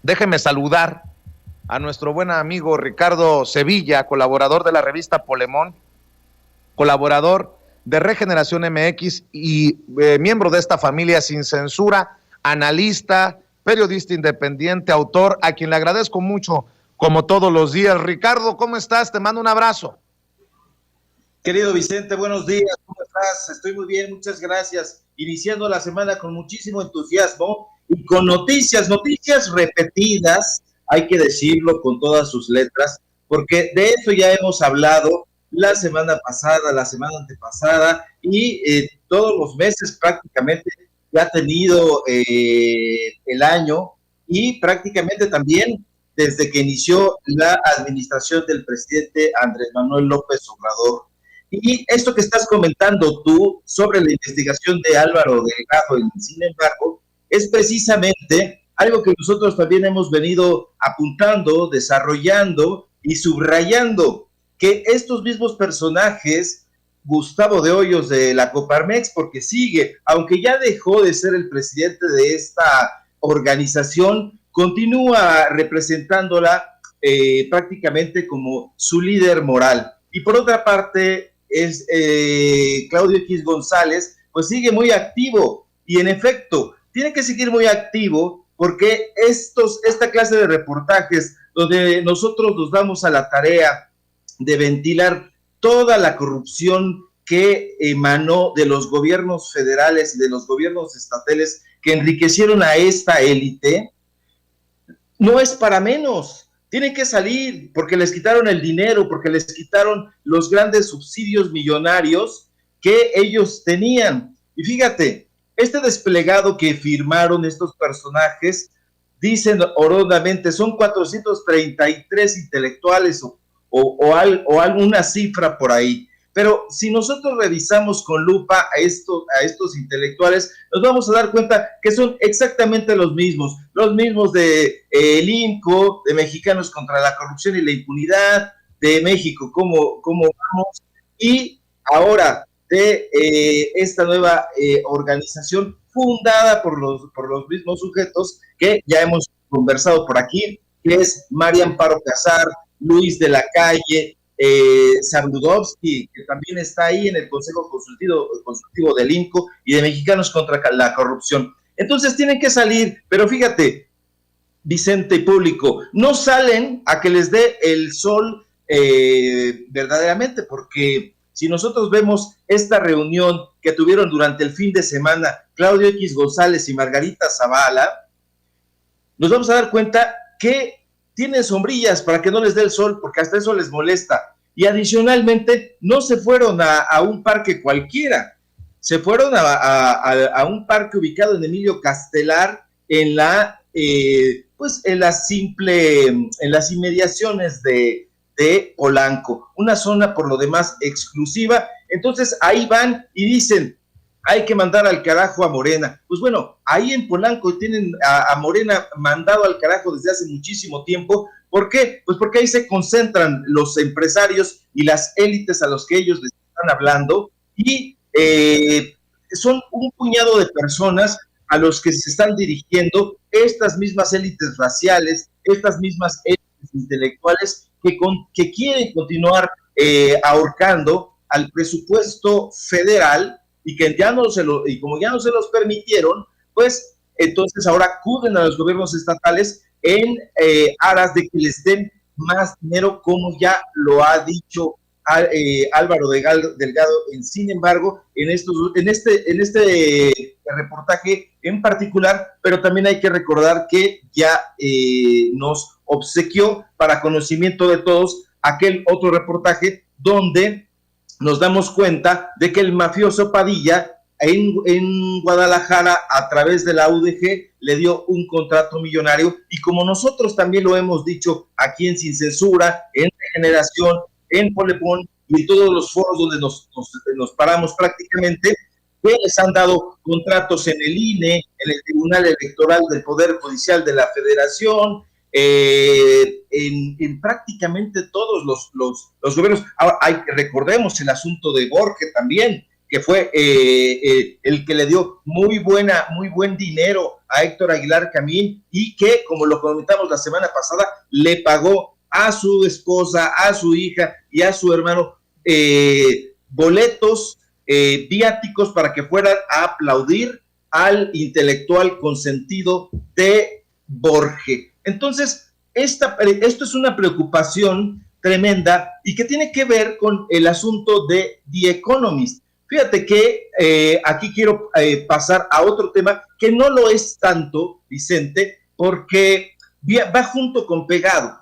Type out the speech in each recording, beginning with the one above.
Déjeme saludar a nuestro buen amigo Ricardo Sevilla, colaborador de la revista Polemón, colaborador de Regeneración MX y miembro de esta familia Sin Censura, analista, periodista independiente, autor, a quien le agradezco mucho, como todos los días. Ricardo, ¿cómo estás? Te mando un abrazo. Querido Vicente, buenos días, ¿cómo estás? Estoy muy bien, muchas gracias. Iniciando la semana con muchísimo entusiasmo y con noticias repetidas, hay que decirlo con todas sus letras, porque de eso ya hemos hablado la semana pasada, la semana antepasada y todos los meses prácticamente que ha tenido el año y prácticamente también desde que inició la administración del presidente Andrés Manuel López Obrador. Y esto que estás comentando tú sobre la investigación de Álvaro Delgado, sin embargo, es precisamente algo que nosotros también hemos venido apuntando, desarrollando y subrayando, que estos mismos personajes, Gustavo de Hoyos de la Coparmex, porque sigue, aunque ya dejó de ser el presidente de esta organización, continúa representándola prácticamente como su líder moral. Y por otra parte, es Claudio X González, pues sigue muy activo y en efecto, tiene que seguir muy activo porque esta clase de reportajes donde nosotros nos damos a la tarea de ventilar toda la corrupción que emanó de los gobiernos federales y de los gobiernos estatales que enriquecieron a esta élite, no es para menos. Tienen que salir porque les quitaron el dinero, porque les quitaron los grandes subsidios millonarios que ellos tenían. Y fíjate, este desplegado que firmaron estos personajes, dicen orodamente, son 433 intelectuales o alguna cifra por ahí. Pero si nosotros revisamos con lupa a estos intelectuales, nos vamos a dar cuenta que son exactamente los mismos de el INCO, de Mexicanos contra la Corrupción y la Impunidad, de México, cómo vamos, y ahora de esta nueva organización fundada por los mismos sujetos que ya hemos conversado por aquí, que es María Amparo Casar, Luis de la Calle, Sarudowski, que también está ahí en el Consejo Consultivo del INCO y de Mexicanos contra la Corrupción. Entonces tienen que salir, pero fíjate, Vicente y público, no salen a que les dé el sol verdaderamente, porque si nosotros vemos esta reunión que tuvieron durante el fin de semana Claudio X González y Margarita Zavala, nos vamos a dar cuenta que tienen sombrillas para que no les dé el sol, porque hasta eso les molesta. Y adicionalmente, no se fueron a un parque cualquiera, se fueron a un parque ubicado en Emilio Castelar, en las inmediaciones de Polanco, una zona por lo demás exclusiva. Entonces ahí van y dicen, hay que mandar al carajo a Morena. Pues bueno, ahí en Polanco tienen a Morena mandado al carajo desde hace muchísimo tiempo. ¿Por qué? Pues porque ahí se concentran los empresarios y las élites a los que ellos les están hablando y son un puñado de personas a los que se están dirigiendo estas mismas élites raciales, estas mismas élites intelectuales que quieren continuar ahorcando al presupuesto federal y que como ya no se los permitieron, pues entonces ahora acuden a los gobiernos estatales en aras de que les den más dinero, como ya lo ha dicho Álvaro Delgado. Sin embargo, en este reportaje en particular, pero también hay que recordar que ya nos obsequió para conocimiento de todos aquel otro reportaje donde nos damos cuenta de que el mafioso Padilla en Guadalajara, a través de la UDG, le dio un contrato millonario, y como nosotros también lo hemos dicho aquí en Sin Censura, en Regeneración, en Polepón y en todos los foros donde nos paramos prácticamente, que les han dado contratos en el INE, en el Tribunal Electoral del Poder Judicial de la Federación, en prácticamente todos los gobiernos. Ahora, recordemos el asunto de Borges también, que fue el que le dio muy buen dinero a Héctor Aguilar Camín y que, como lo comentamos la semana pasada, le pagó a su esposa, a su hija y a su hermano boletos, viáticos para que fueran a aplaudir al intelectual consentido de Borge. Entonces, esto es una preocupación tremenda y que tiene que ver con el asunto de The Economist. Fíjate que aquí quiero pasar a otro tema que no lo es tanto, Vicente, porque va junto con pegado.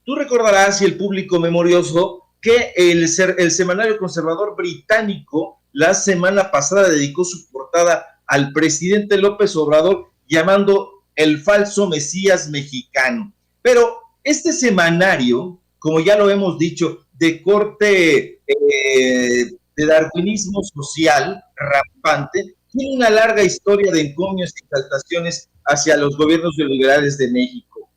Tú recordarás, y el público memorioso, que el semanario conservador británico la semana pasada dedicó su portada al presidente López Obrador llamando el falso Mesías mexicano. Pero este semanario, como ya lo hemos dicho, de corte de darwinismo social rampante, tiene una larga historia de encomios y exaltaciones hacia los gobiernos liberales de México.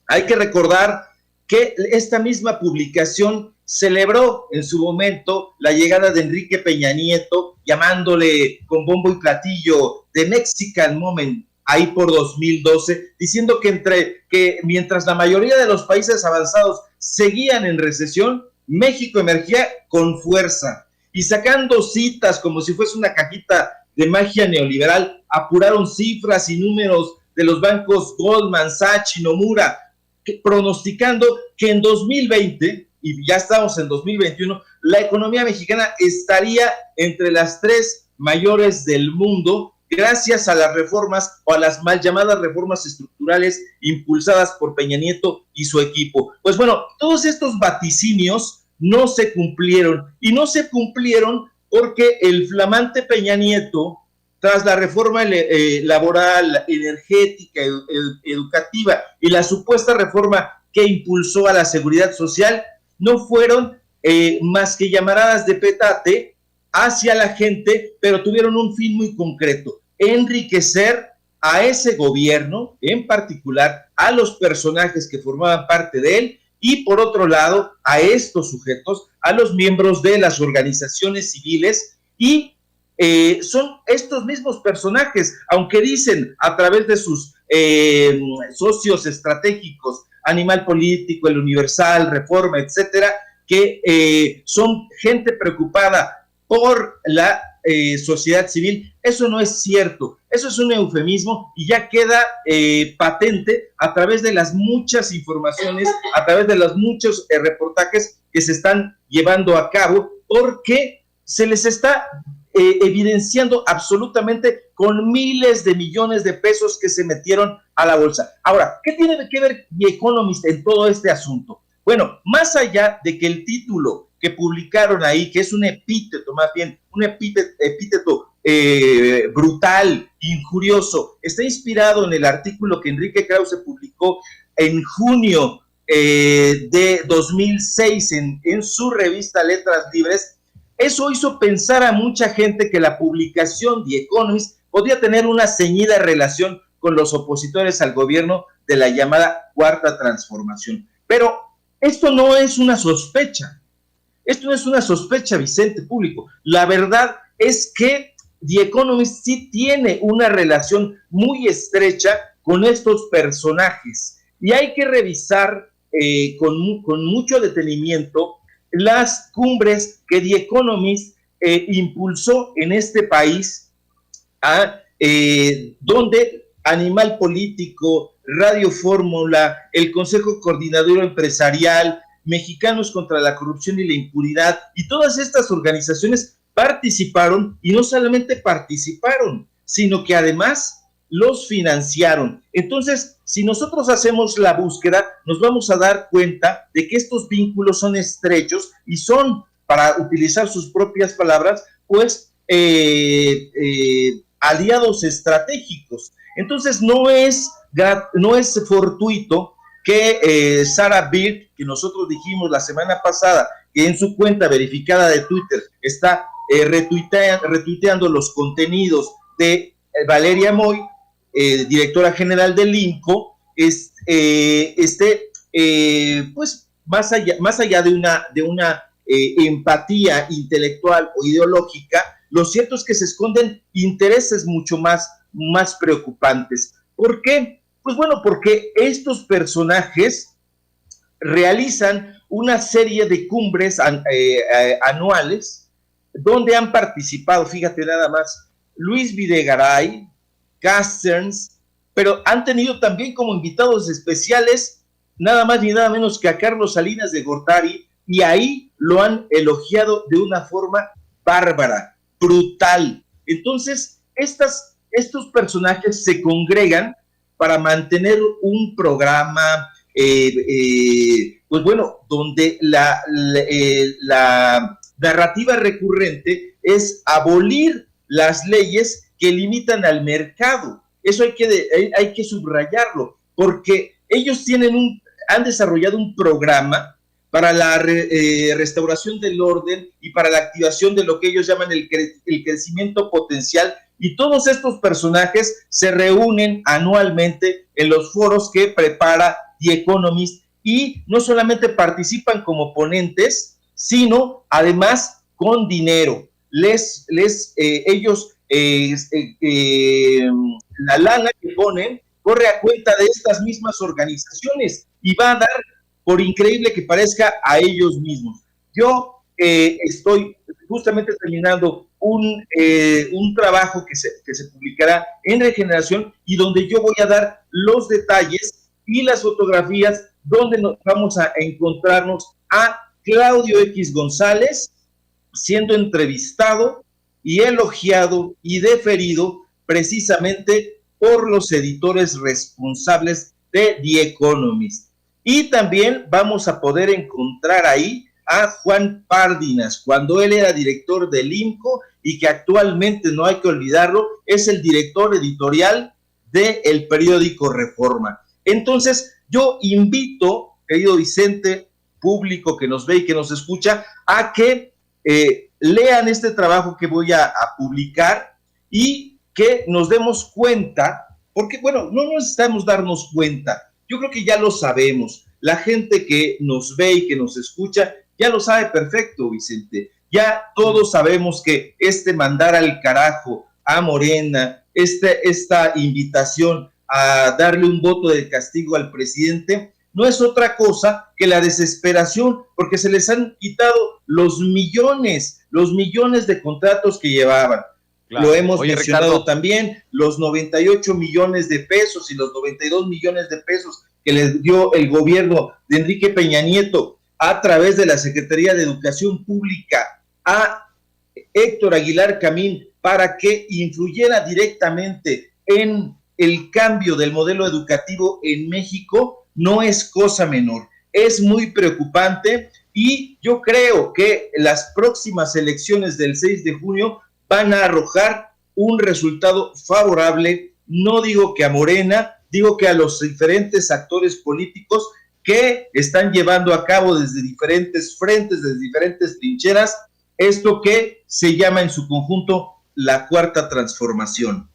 Hay que recordar que esta misma publicación celebró en su momento la llegada de Enrique Peña Nieto, llamándole con bombo y platillo The Mexican Moment, ahí por 2012, diciendo que mientras la mayoría de los países avanzados seguían en recesión, México emergía con fuerza. Y sacando citas como si fuese una cajita de magia neoliberal, apuraron cifras y números de los bancos Goldman Sachs y Nomura, pronosticando que en 2020, y ya estamos en 2021, la economía mexicana estaría entre las 3 mayores del mundo, gracias a las reformas o a las mal llamadas reformas estructurales impulsadas por Peña Nieto y su equipo. Pues bueno, todos estos vaticinios no se cumplieron, y no se cumplieron porque el flamante Peña Nieto, tras la reforma laboral, energética, educativa y la supuesta reforma que impulsó a la seguridad social, no fueron más que llamaradas de petate hacia la gente, pero tuvieron un fin muy concreto: enriquecer a ese gobierno, en particular a los personajes que formaban parte de él, y por otro lado a estos sujetos, a los miembros de las organizaciones civiles, y son estos mismos personajes, aunque dicen a través de sus socios estratégicos, Animal Político, El Universal, Reforma, etcétera, que son gente preocupada por la sociedad civil. Eso no es cierto, eso es un eufemismo y ya queda patente a través de las muchas informaciones, a través de los muchos reportajes que se están llevando a cabo, porque se les está evidenciando absolutamente con miles de millones de pesos que se metieron a la bolsa. Ahora, ¿qué tiene que ver The Economist en todo este asunto? Bueno, más allá de que el título que publicaron ahí, que es un epíteto, más bien, un epíteto brutal, injurioso, está inspirado en el artículo que Enrique Krause publicó en junio de 2006 en su revista Letras Libres. Eso hizo pensar a mucha gente que la publicación The Economist podía tener una ceñida relación con los opositores al gobierno de la llamada Cuarta Transformación. Pero esto no es una sospecha. Esto no es una sospecha, Vicente, público. La verdad es que The Economist sí tiene una relación muy estrecha con estos personajes. Y hay que revisar con mucho detenimiento las cumbres que The Economist impulsó en este país, donde Animal Político, Radio Fórmula, el Consejo Coordinador Empresarial, Mexicanos contra la Corrupción y la Impunidad, y todas estas organizaciones participaron, y no solamente participaron, sino que además los financiaron. Entonces, si nosotros hacemos la búsqueda, nos vamos a dar cuenta de que estos vínculos son estrechos y son, para utilizar sus propias palabras, pues aliados estratégicos. Entonces, no es fortuito que Sarah Bird, que nosotros dijimos la semana pasada, que en su cuenta verificada de Twitter está retuiteando los contenidos de Valeria Moy, directora general del INCO, pues más allá de una empatía intelectual o ideológica, lo cierto es que se esconden intereses mucho más preocupantes. ¿Por qué? Pues bueno, porque estos personajes realizan una serie de cumbres anuales donde han participado, fíjate nada más, Luis Videgaray, Casterns, pero han tenido también como invitados especiales nada más ni nada menos que a Carlos Salinas de Gortari, y ahí lo han elogiado de una forma bárbara, brutal. Entonces, estos personajes se congregan para mantener un programa, pues bueno, donde la narrativa recurrente es abolir las leyes que limitan al mercado. Eso hay que subrayarlo, porque ellos han desarrollado un programa para la restauración del orden y para la activación de lo que ellos llaman el crecimiento potencial, y todos estos personajes se reúnen anualmente en los foros que prepara The Economist, y no solamente participan como ponentes, sino además con dinero. Ellos la lana que ponen corre a cuenta de estas mismas organizaciones y va a dar, por increíble que parezca, a ellos mismos. Yo estoy justamente terminando un trabajo que se publicará en Regeneración, y donde yo voy a dar los detalles y las fotografías donde nos vamos a encontrarnos a Claudio X González siendo entrevistado y elogiado y deferido precisamente por los editores responsables de The Economist. Y también vamos a poder encontrar ahí a Juan Párdinas, cuando él era director del IMCO, y que actualmente, no hay que olvidarlo, es el director editorial del periódico Reforma. Entonces, yo invito, querido Vicente, público que nos ve y que nos escucha, a que lean este trabajo que voy a publicar, y que nos demos cuenta, porque bueno, no necesitamos darnos cuenta, yo creo que ya lo sabemos, la gente que nos ve y que nos escucha ya lo sabe perfecto, Vicente, ya todos sabemos que mandar al carajo a Morena, esta invitación a darle un voto de castigo al presidente, no es otra cosa que la desesperación, porque se les han quitado los millones de contratos que llevaban. Claro. Lo hemos mencionado, Ricardo, también, los 98 millones de pesos y los 92 millones de pesos que les dio el gobierno de Enrique Peña Nieto a través de la Secretaría de Educación Pública a Héctor Aguilar Camín para que influyera directamente en el cambio del modelo educativo en México, no es cosa menor, es muy preocupante, y yo creo que las próximas elecciones del 6 de junio van a arrojar un resultado favorable, no digo que a Morena, digo que a los diferentes actores políticos que están llevando a cabo desde diferentes frentes, desde diferentes trincheras, esto que se llama en su conjunto la Cuarta Transformación.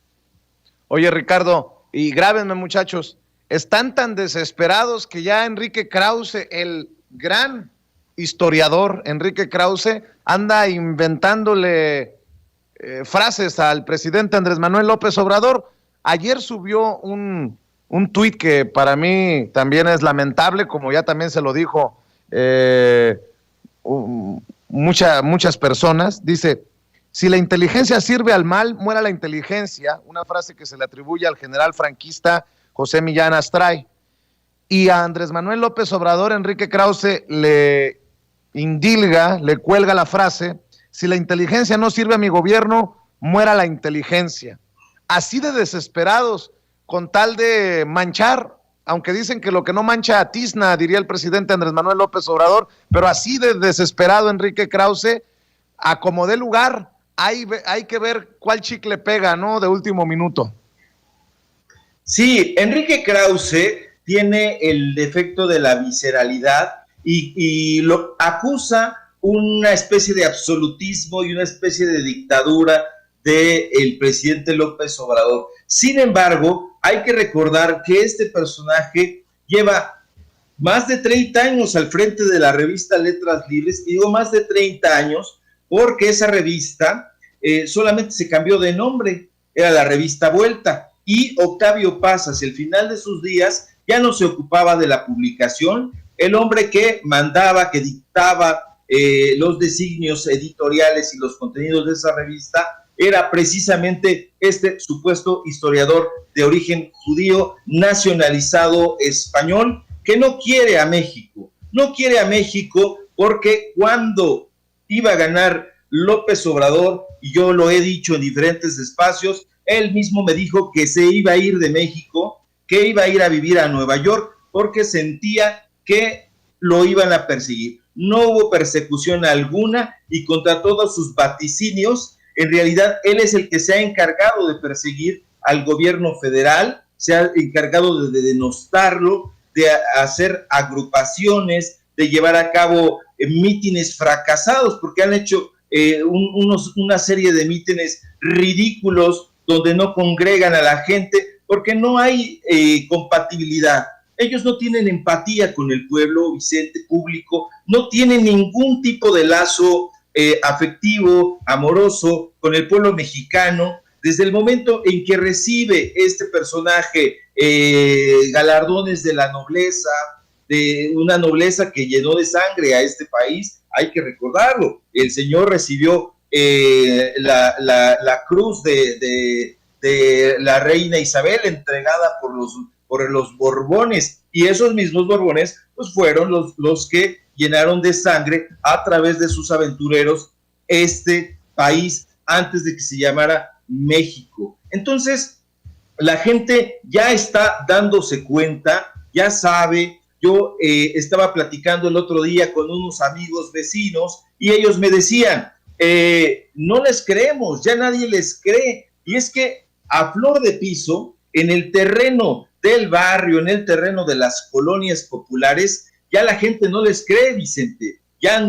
Oye, Ricardo, y grábenme, muchachos, están tan desesperados que ya Enrique Krause, el gran historiador Enrique Krause, anda inventándole frases al presidente Andrés Manuel López Obrador. Ayer subió un tuit que para mí también es lamentable, como ya también se lo dijo muchas personas. Dice: si la inteligencia sirve al mal, muera la inteligencia, una frase que se le atribuye al general franquista José Millán Astray. Y a Andrés Manuel López Obrador, Enrique Krause le indilga, le cuelga la frase: si la inteligencia no sirve a mi gobierno, muera la inteligencia. Así de desesperados, con tal de manchar, aunque dicen que lo que no mancha atizna, diría el presidente Andrés Manuel López Obrador, pero así de desesperado Enrique Krause, a como dé lugar, hay que ver cuál chicle pega, ¿no? De último minuto. Sí, Enrique Krause tiene el defecto de la visceralidad y lo acusa una especie de absolutismo y una especie de dictadura del presidente López Obrador. Sin embargo, hay que recordar que este personaje lleva más de 30 años al frente de la revista Letras Libres, y digo más de 30 años porque esa revista solamente se cambió de nombre, era la revista Vuelta, y Octavio Paz, hacia el final de sus días, ya no se ocupaba de la publicación. El hombre que mandaba, que dictaba los designios editoriales y los contenidos de esa revista, era precisamente este supuesto historiador de origen judío, nacionalizado español, que no quiere a México. No quiere a México porque cuando iba a ganar López Obrador, y yo lo he dicho en diferentes espacios, él mismo me dijo que se iba a ir de México, que iba a ir a vivir a Nueva York, porque sentía que lo iban a perseguir. No hubo persecución alguna, y contra todos sus vaticinios, en realidad él es el que se ha encargado de perseguir al gobierno federal, se ha encargado de denostarlo, de hacer agrupaciones, de llevar a cabo mítines fracasados, porque han hecho una serie de mítines ridículos donde no congregan a la gente, porque no hay compatibilidad. Ellos no tienen empatía con el pueblo, Vicente, público, no tienen ningún tipo de lazo afectivo, amoroso con el pueblo mexicano. Desde el momento en que recibe este personaje galardones de la nobleza, de una nobleza que llenó de sangre a este país, hay que recordarlo. El señor recibió la cruz de la reina Isabel, entregada por los Borbones, y esos mismos Borbones pues fueron los que llenaron de sangre a través de sus aventureros este país antes de que se llamara México. Entonces, la gente ya está dándose cuenta, ya sabe. Yo estaba platicando el otro día con unos amigos vecinos y ellos me decían, no les creemos, ya nadie les cree. Y es que a flor de piso, en el terreno del barrio, en el terreno de las colonias populares, ya la gente no les cree, Vicente. Ya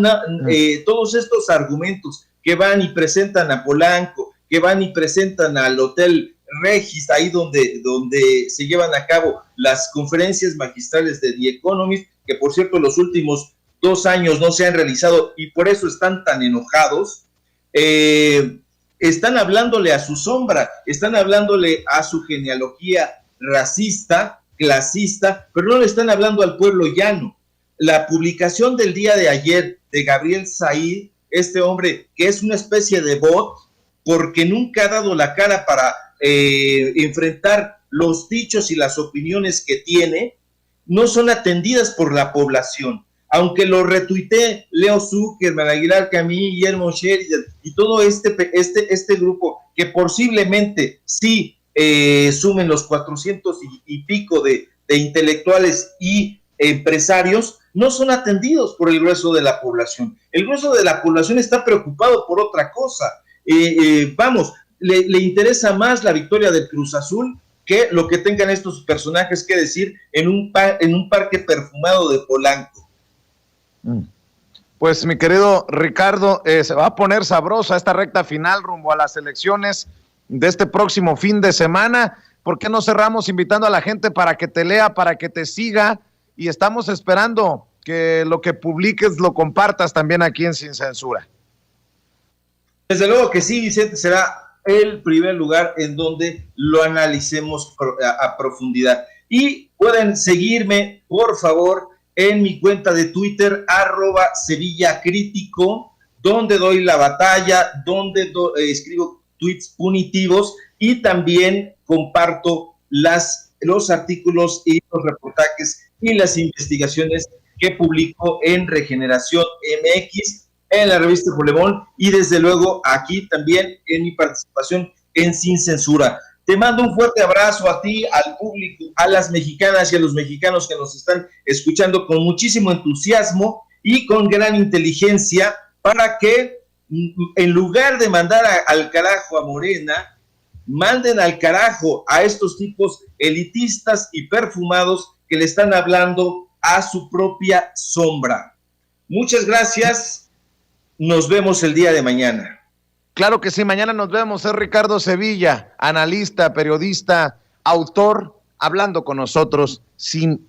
todos estos argumentos que van y presentan a Polanco, que van y presentan al Hotel Regis, ahí donde se llevan a cabo las conferencias magistrales de The Economist, que por cierto los últimos 2 años no se han realizado y por eso están tan enojados. Están hablándole a su sombra, están hablándole a su genealogía racista, clasista, pero no le están hablando al pueblo llano. La publicación del día de ayer de Gabriel Said, este hombre que es una especie de bot, porque nunca ha dado la cara para enfrentar los dichos y las opiniones que tiene, no son atendidas por la población. Aunque lo retuitee Leo Zuckerman, Aguilar Camí, Guillermo Sheridan y todo este grupo que posiblemente sí sumen los 400 y pico de intelectuales y empresarios, no son atendidos por el grueso de la población. El grueso de la población está preocupado por otra cosa. Le interesa más la victoria del Cruz Azul que lo que tengan estos personajes que decir en un parque perfumado de Polanco. Pues mi querido Ricardo, se va a poner sabrosa esta recta final rumbo a las elecciones de este próximo fin de semana. ¿Por qué no cerramos invitando a la gente para que te lea, para que te siga? Y estamos esperando que lo que publiques lo compartas también aquí en Sin Censura. Desde luego que sí, Vicente, será el primer lugar en donde lo analicemos a profundidad. Y pueden seguirme, por favor, en mi cuenta de Twitter, @SevillaCrítico, donde doy la batalla, donde escribo tweets punitivos y también comparto los artículos y los reportajes y las investigaciones que publico en Regeneración MX, en la revista Polemón y desde luego aquí también en mi participación en Sin Censura. Te mando un fuerte abrazo a ti, al público, a las mexicanas y a los mexicanos que nos están escuchando con muchísimo entusiasmo y con gran inteligencia para que en lugar de mandar al carajo a Morena, manden al carajo a estos tipos elitistas y perfumados que le están hablando a su propia sombra. Muchas gracias. Nos vemos el día de mañana. Claro que sí, mañana nos vemos. Es Ricardo Sevilla, analista, periodista, autor, hablando con nosotros sin